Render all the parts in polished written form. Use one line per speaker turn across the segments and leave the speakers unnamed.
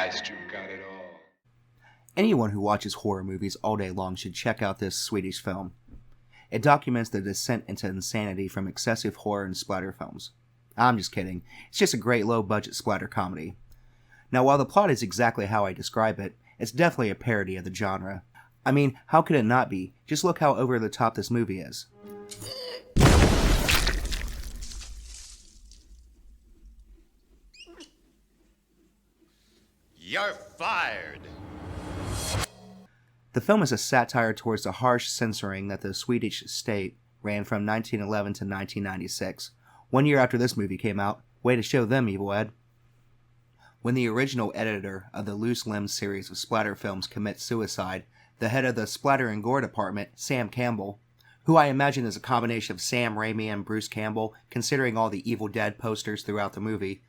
Christ, you've got it all.
Anyone who watches horror movies all day long should check out this Swedish film. It documents the descent into insanity from excessive horror and splatter films. I'm just kidding. It's just a great low-budget splatter comedy. Now, while the plot is exactly how I describe it, it's definitely a parody of the genre. I mean, how could it not be? Just look how over the top this movie is.
You're fired!
The film is a satire towards the harsh censoring that the Swedish state ran from 1911 to 1996. 1 year after this movie came out. Way to show them, Evil Ed. When the original editor of the Loose Limbs series of splatter films commits suicide, the head of the splatter and gore department, Sam Campbell, who I imagine is a combination of Sam Raimi and Bruce Campbell, considering all the Evil Dead posters throughout the movie,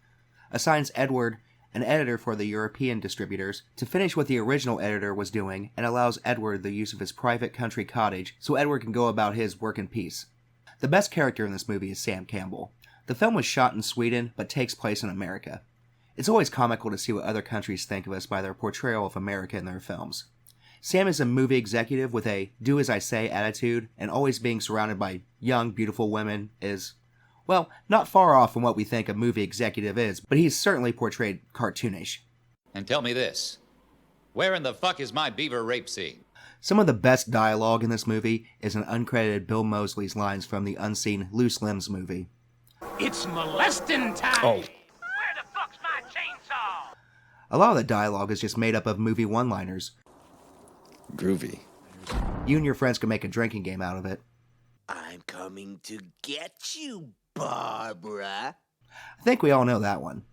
assigns Edward, an editor for the European distributors, to finish what the original editor was doing and allows Edward the use of his private country cottage so Edward can go about his work in peace. The best character in this movie is Sam Campbell. The film was shot in Sweden but takes place in America. It's always comical to see what other countries think of us by their portrayal of America in their films. Sam is a movie executive with a do-as-I-say attitude, and always being surrounded by young, beautiful women is, well, not far off from what we think a movie executive is, but he's certainly portrayed cartoonish.
And tell me this, where in the fuck is my beaver rape scene?
Some of the best dialogue in this movie is an uncredited Bill Moseley's lines from the unseen Loose Limbs movie.
It's molesting time!
Oh.
Where the fuck's my chainsaw?
A lot of the dialogue is just made up of movie one-liners.
Groovy.
You and your friends can make a drinking game out of it.
I'm coming to get you, Barbara.
I think we all know that one.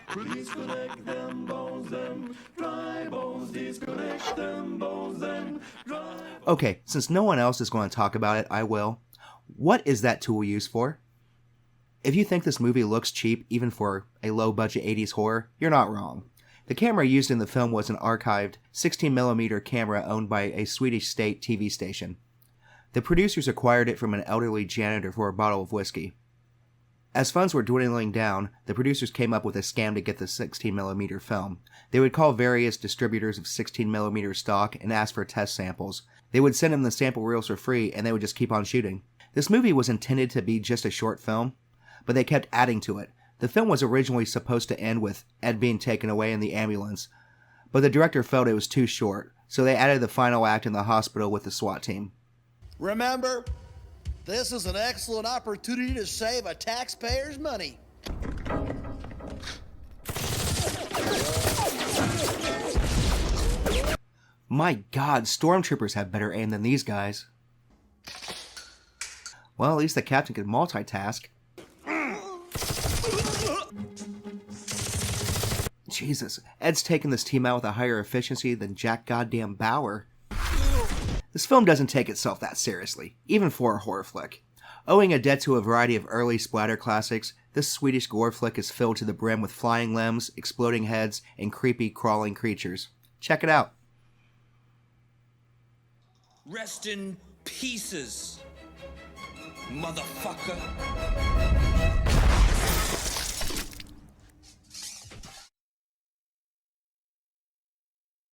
Please collect them bones, them dry bones. Please collect them bones, them dry.
Okay, since no one else is going to talk about it, I will. What is that tool used for? If you think this movie looks cheap, even for a low-budget 80s horror, you're not wrong. The camera used in the film was an archived 16mm camera owned by a Swedish state TV station. The producers acquired it from an elderly janitor for a bottle of whiskey. As funds were dwindling down, the producers came up with a scam to get the 16mm film. They would call various distributors of 16mm stock and ask for test samples. They would send them the sample reels for free, and they would just keep on shooting. This movie was intended to be just a short film, but they kept adding to it. The film was originally supposed to end with Ed being taken away in the ambulance, but the director felt it was too short, so they added the final act in the hospital with the SWAT team.
Remember, this is an excellent opportunity to save a taxpayer's money.
My God, stormtroopers have better aim than these guys. Well, at least the captain could multitask. Jesus, Ed's taking this team out with a higher efficiency than Jack Goddamn Bauer. This film doesn't take itself that seriously, even for a horror flick. Owing a debt to a variety of early splatter classics, this Swedish gore flick is filled to the brim with flying limbs, exploding heads, and creepy, crawling creatures. Check it out.
Rest in pieces, motherfucker.